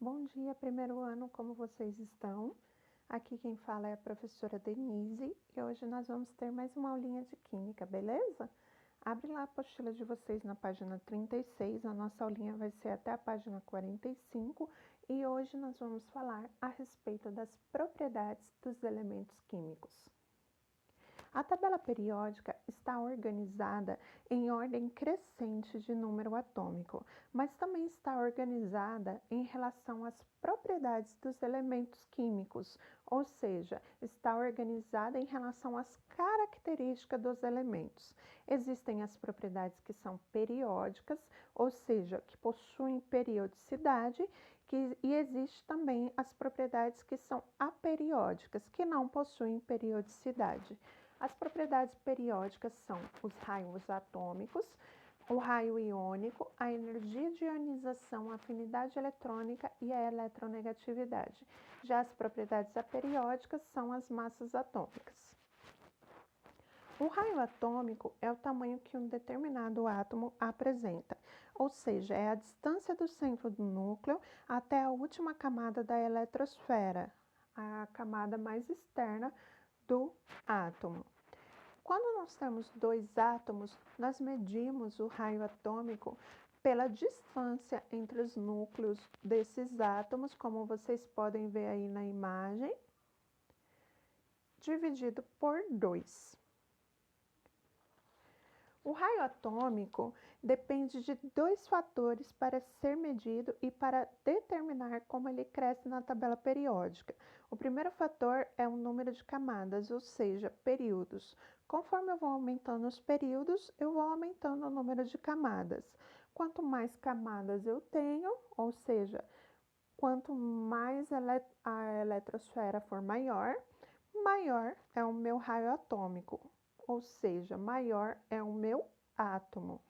Bom dia, primeiro ano, como vocês estão? Aqui quem fala é a professora Denise e hoje nós vamos ter mais uma aulinha de química, beleza? Abre lá a apostila de vocês na página 36, a nossa aulinha vai ser até a página 45 e hoje nós vamos falar a respeito das propriedades dos elementos químicos. A tabela periódica está organizada em ordem crescente de número atômico, mas também está organizada em relação às propriedades dos elementos químicos, ou seja, está organizada em relação às características dos elementos. Existem as propriedades que são periódicas, ou seja, que possuem periodicidade, e existe também as propriedades que são aperiódicas, que não possuem periodicidade. As propriedades periódicas são os raios atômicos, o raio iônico, a energia de ionização, a afinidade eletrônica e a eletronegatividade. Já as propriedades aperiódicas são as massas atômicas. O raio atômico é o tamanho que um determinado átomo apresenta, ou seja, é a distância do centro do núcleo até a última camada da eletrosfera, a camada mais externa do átomo. Quando nós temos dois átomos, nós medimos o raio atômico pela distância entre os núcleos desses átomos, como vocês podem ver aí na imagem, dividido por 2. O raio atômico depende de dois fatores para ser medido e para determinar como ele cresce na tabela periódica. O primeiro fator é o número de camadas, ou seja, períodos. Conforme eu vou aumentando os períodos, eu vou aumentando o número de camadas. Quanto mais camadas eu tenho, ou seja, quanto mais a eletrosfera for maior, maior é o meu raio atômico, ou seja, maior é o meu átomo.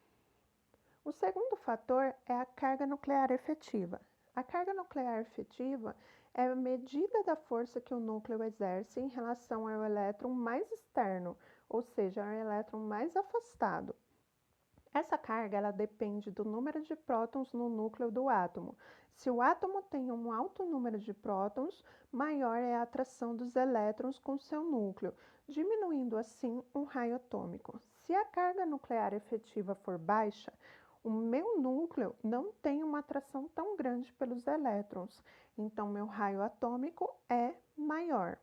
O segundo fator é a carga nuclear efetiva. A carga nuclear efetiva é a medida da força que o núcleo exerce em relação ao elétron mais externo, ou seja, ao elétron mais afastado. Essa carga ela depende do número de prótons no núcleo do átomo. Se o átomo tem um alto número de prótons, maior é a atração dos elétrons com seu núcleo, diminuindo assim o raio atômico. Se a carga nuclear efetiva for baixa, o meu núcleo não tem uma atração tão grande pelos elétrons, então meu raio atômico é maior.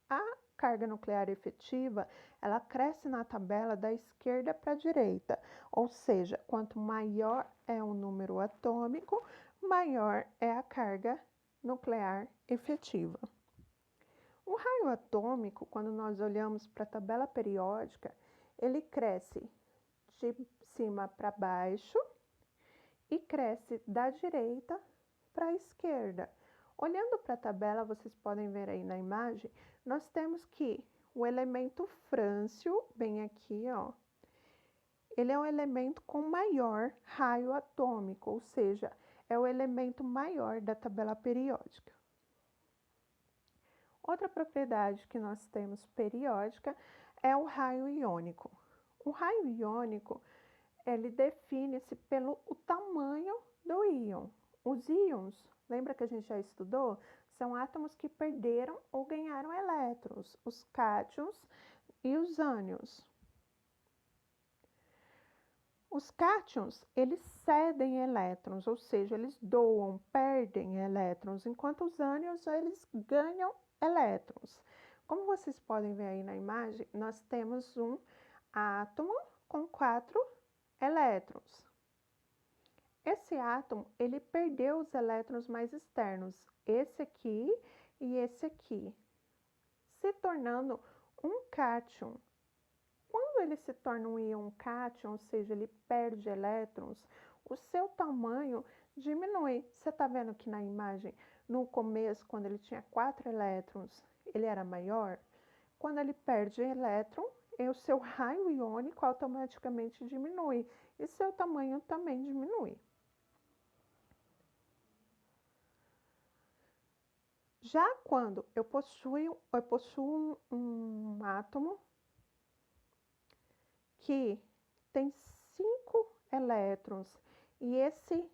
A carga nuclear efetiva, ela cresce na tabela da esquerda para a direita, ou seja, quanto maior é o número atômico, maior é a carga nuclear efetiva. O raio atômico, quando nós olhamos para a tabela periódica, ele cresce de cima para baixo e cresce da direita para a esquerda. Olhando para a tabela, vocês podem ver aí na imagem, nós temos que o elemento frâncio, bem aqui, ó, ele é o elemento com maior raio atômico, ou seja, é o elemento maior da tabela periódica. Outra propriedade que nós temos periódica é o raio iônico. O raio iônico, ele define-se pelo tamanho do íon. Os íons, lembra que a gente já estudou? São átomos que perderam ou ganharam elétrons, os cátions e os ânions. Os cátions, eles cedem elétrons, ou seja, eles doam, perdem elétrons, enquanto os ânions, eles ganham elétrons. Como vocês podem ver aí na imagem, nós temos um átomo com 4 elétrons. Esse átomo, ele perdeu os elétrons mais externos, esse aqui e esse aqui, se tornando um cátion. Quando ele se torna um íon cátion, ou seja, ele perde elétrons, o seu tamanho diminui. Você está vendo que na imagem, no começo, quando ele tinha 4 elétrons, ele era maior? Quando ele perde elétron, o seu raio iônico automaticamente diminui e seu tamanho também diminui. Já quando eu possuo um átomo que tem 5 elétrons e esse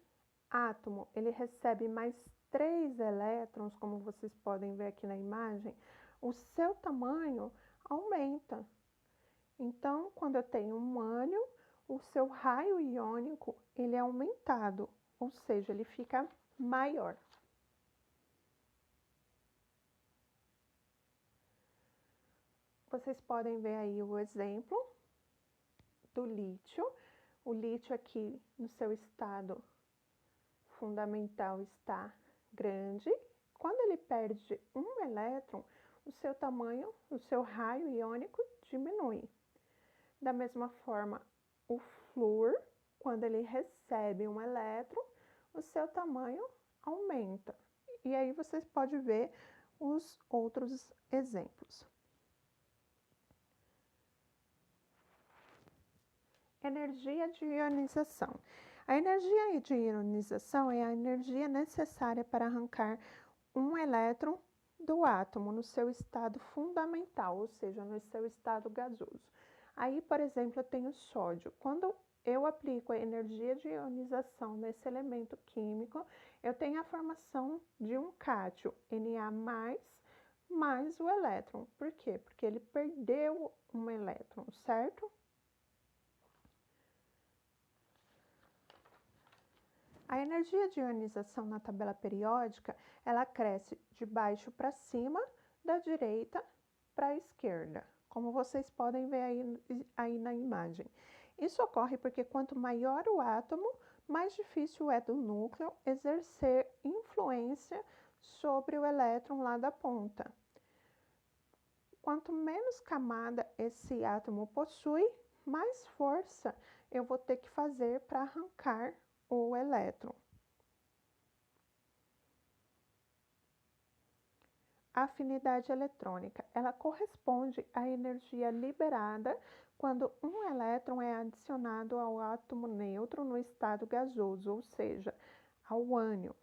átomo ele recebe mais 3 elétrons, como vocês podem ver aqui na imagem, o seu tamanho aumenta. Então, quando eu tenho um ânion, o seu raio iônico ele é aumentado, ou seja, ele fica maior. Vocês podem ver aí o exemplo do lítio. O lítio aqui no seu estado fundamental está grande. Quando ele perde um elétron, o seu tamanho, o seu raio iônico diminui. Da mesma forma, o flúor, quando ele recebe um elétron, o seu tamanho aumenta. E aí vocês podem ver os outros exemplos. Energia de ionização. A energia de ionização é a energia necessária para arrancar um elétron do átomo no seu estado fundamental, ou seja, no seu estado gasoso. Aí, por exemplo, eu tenho sódio. Quando eu aplico a energia de ionização nesse elemento químico, eu tenho a formação de um cátion, Na+, mais o elétron. Por quê? Porque ele perdeu um elétron, certo? A energia de ionização na tabela periódica, ela cresce de baixo para cima, da direita para a esquerda, como vocês podem ver aí na imagem. Isso ocorre porque quanto maior o átomo, mais difícil é do núcleo exercer influência sobre o elétron lá da ponta. Quanto menos camada esse átomo possui, mais força eu vou ter que fazer para arrancar o elétron. A afinidade eletrônica, ela corresponde à energia liberada quando um elétron é adicionado ao átomo neutro no estado gasoso, ou seja, ao ânion.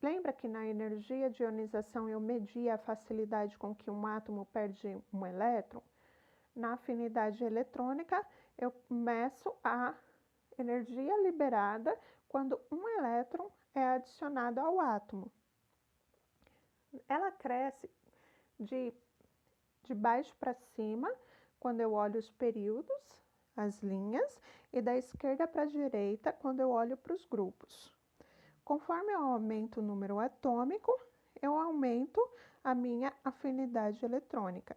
Lembra que na energia de ionização eu medi a facilidade com que um átomo perde um elétron? Na afinidade eletrônica, eu meço a energia liberada quando um elétron é adicionado ao átomo. Ela cresce de baixo para cima, quando eu olho os períodos, as linhas, e da esquerda para a direita, quando eu olho para os grupos. Conforme eu aumento o número atômico, eu aumento a minha afinidade eletrônica.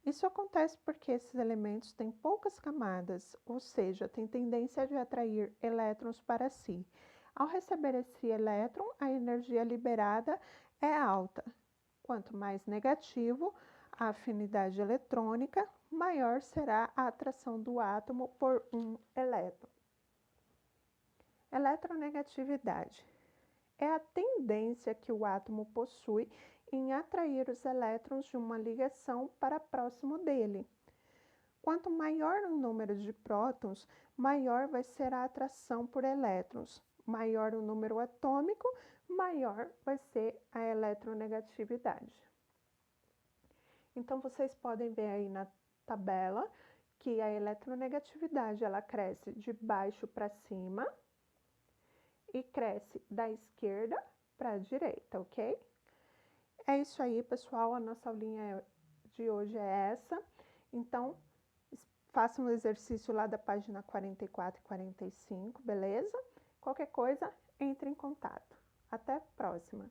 Isso acontece porque esses elementos têm poucas camadas, ou seja, têm tendência de atrair elétrons para si. Ao receber esse elétron, a energia liberada é alta. Quanto mais negativo a afinidade eletrônica, maior será a atração do átomo por um elétron. Eletronegatividade é a tendência que o átomo possui em atrair os elétrons de uma ligação para próximo dele. Quanto maior o número de prótons, maior vai ser a atração por elétrons. Maior o número atômico, maior vai ser a eletronegatividade. Então, vocês podem ver aí na tabela que a eletronegatividade ela cresce de baixo para cima e cresce da esquerda para a direita, ok? É isso aí, pessoal. A nossa aulinha de hoje é essa. Então, façam um exercício lá da página 44 e 45, beleza? Qualquer coisa, entre em contato. Até a próxima!